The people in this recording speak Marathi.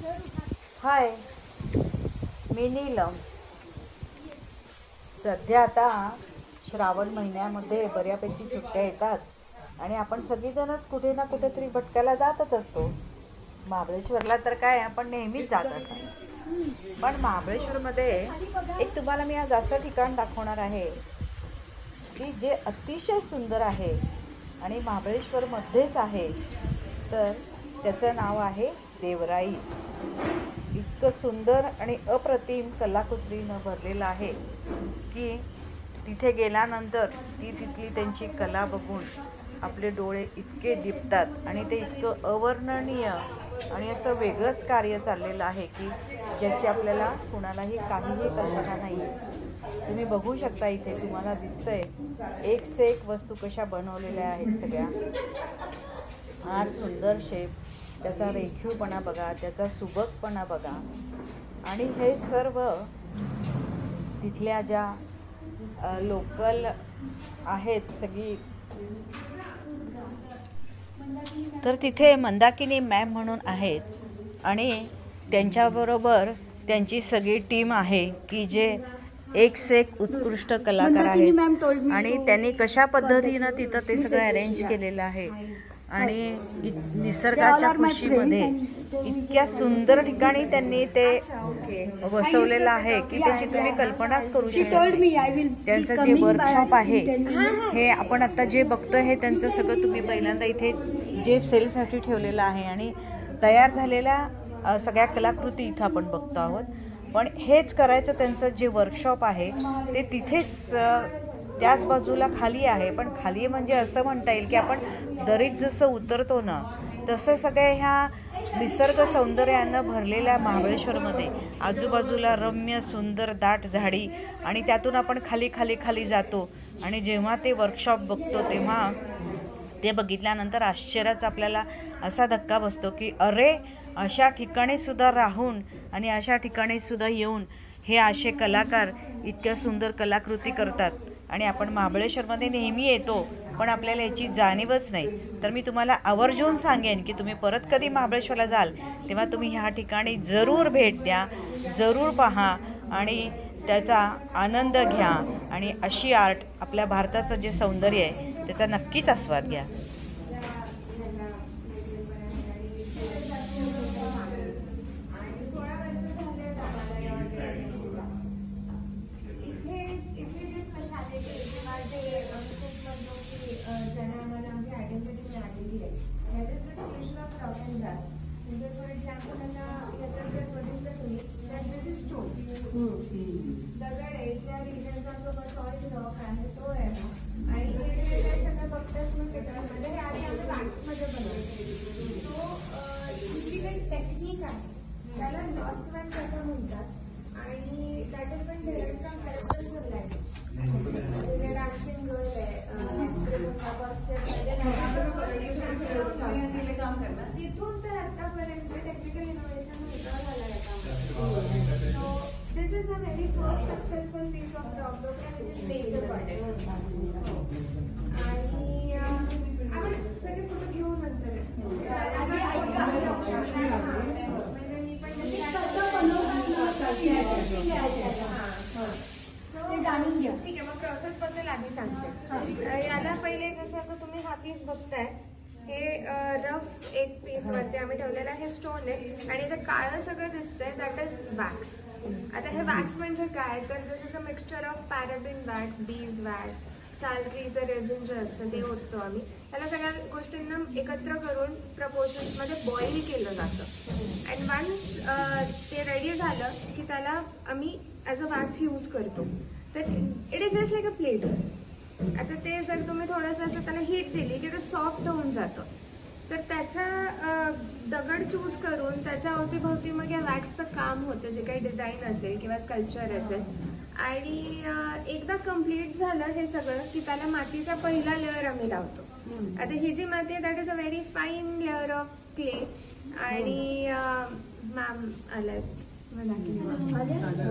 हाय, मी नीलम. सध्या आता श्रावण महिन्यामध्ये बऱ्यापैकी सुट्ट्या येतात आणि आपण सगळीजणच कुठे ना कुठेतरी भटकायला जातच असतो. महाबळेश्वरला तर काय आपण नेहमीच जात असतो, पण महाबळेश्वरमध्ये एक तुम्हाला मी आज असं ठिकाण दाखवणार आहे की जे अतिशय सुंदर आहे आणि महाबळेश्वरमध्येच आहे. तर त्याचं नाव आहे देवराई. इतकं सुंदर आणि अप्रतिम कलाकुसरीनं भरलेलं आहे की तिथे गेल्यानंतर तिथली त्यांची कला बघून आपले डोळे इतके दिपतात आणि ते इतकं अवर्णनीय आणि असं वेगळंच कार्य चाललेलं आहे की ज्याची आपल्याला कुणालाही काहीही कल्पना नाही. तुम्ही बघू शकता, इथे तुम्हाला दिसतंय एक से एक वस्तू कशा बनवलेल्या आहेत सगळ्या. फार सुंदर शेप, त्याचा रेखीवपणा बघा, त्याचा सुबकपणा बघा. आणि हे सर्व तिथल्या ज्या लोकल आहेत सगळी, तर तिथे मंदाकिनी मॅम म्हणून आहेत आणि त्यांच्याबरोबर त्यांची सगळी टीम आहे की जे एक से एक उत्कृष्ट कलाकार आहेत. आणि त्यांनी कशा पद्धतीनं तिथं ते सगळं अरेंज केलेलं आहे आणि निसर्गाच्या खुशीमध्ये इतक्या सुंदर ठिकाणी त्यांनी ते बसवलेलं आहे की त्याची तुम्ही कल्पनाच करू शकता. त्यांचं जे वर्कशॉप आहे हे आपण आता जे बघतोय हे त्यांचं सगळं तुम्ही पहिल्यांदा इथे जे सेलसाठी ठेवलेलं आहे आणि तयार झालेल्या सगळ्या कलाकृती इथं आपण बघतो आहोत. पण हेच करायचं त्यांचं जे वर्कशॉप आहे ते तिथेच त्याच बाजूला खाली आहे. पण खाली म्हणजे असं म्हणता येईल की आपण दरीत जसं उतरतो ना तसं सगळ्या ह्या निसर्ग सौंदर्यानं भरलेल्या महाबळेश्वरमध्ये आजूबाजूला रम्य सुंदर दाट झाडी आणि त्यातून आपण खाली खाली खाली जातो. आणि जेव्हा ते वर्कशॉप बघतो तेव्हा ते बघितल्यानंतर आश्चर्याचा आपल्याला असा धक्का बसतो की अरे, अशा ठिकाणी सुद्धा राहून आणि अशा ठिकाणी सुद्धा येऊन हे असे कलाकार इतक्या सुंदर कलाकृती करतात. आणि आपण महाबळेश्वरमध्ये नेहमी येतो पण आपल्याला याची जाणीवच नाही. तर मी तुम्हाला आवर्जून सांगेन की तुम्ही परत कधी महाबळेश्वरला जाल तेव्हा तुम्ही ह्या ठिकाणी जरूर भेट द्या, जरूर पहा आणि त्याचा आनंद घ्या आणि अशी आर्ट, आपल्या भारताचं जे सौंदर्य आहे त्याचा नक्कीच आस्वाद घ्या. दगड आहे त्या रिजनचा जो सॉलिड रॉक आहे तो आहे आणि हे सगळं बघतात मग पेपरमध्ये हे आधी आम्ही वॅक्समध्ये बनवतो. सो दुसरी काही टेक्निक आहे त्याला लॉस्ट वॅक्स असं म्हणतात आणि दॅट इज पण डेव्हलप फ्रॉम वेस्टर्न सिव्हिलायझेशन. जे डान्सिंग गर्ल आहे तिथून तर आतापर्यंत टेक्निकल इनोव्हेशन होता झाला आहे. This is a very first successful piece of rock program which is nature goddess. आणि आपण सगळे फोटो घेऊन नंतर ठीक आहे, मग प्रोसेस बद्दल आधी सांगते. याला पहिले जसं आता तुम्ही हा पीस बघताय हे रफ एक पीस वरती आम्ही ठेवलेलं आहे. हे स्टोन आहे आणि जे काळं सगळं दिसतंय दॅट इज वॅक्स. आता हे वॅक्स म्हणजे काय तर this is a mixture of paraffin wax, beeswax, सालट्रीचं रेझिन जे असतं ते ओततो आम्ही. त्याला सगळ्या गोष्टींना एकत्र करून प्रपोर्शन्समध्ये बॉईल केलं जातं अँड वन्स ते रेडी झालं की त्याला आम्ही ॲज अ वॅक्स यूज करतो. तर it is just like a plate. आता ते जर तुम्ही थोडंसं असं त्याला हीट दिली की ते सॉफ्ट होऊन जातं. तर त्याच्या दगड चूज करून त्याच्या अवतीभोवती मग या वॅक्सचं काम होतं, जे काही डिझाईन असेल किंवा स्कल्पचर असेल. आणि एकदा कम्प्लीट झालं हे सगळं की त्याला मातीचा पहिला लेअर आम्ही लावतो. आता ही जी माती आहे that is a very fine layer of clay. आणि मॅम आल्या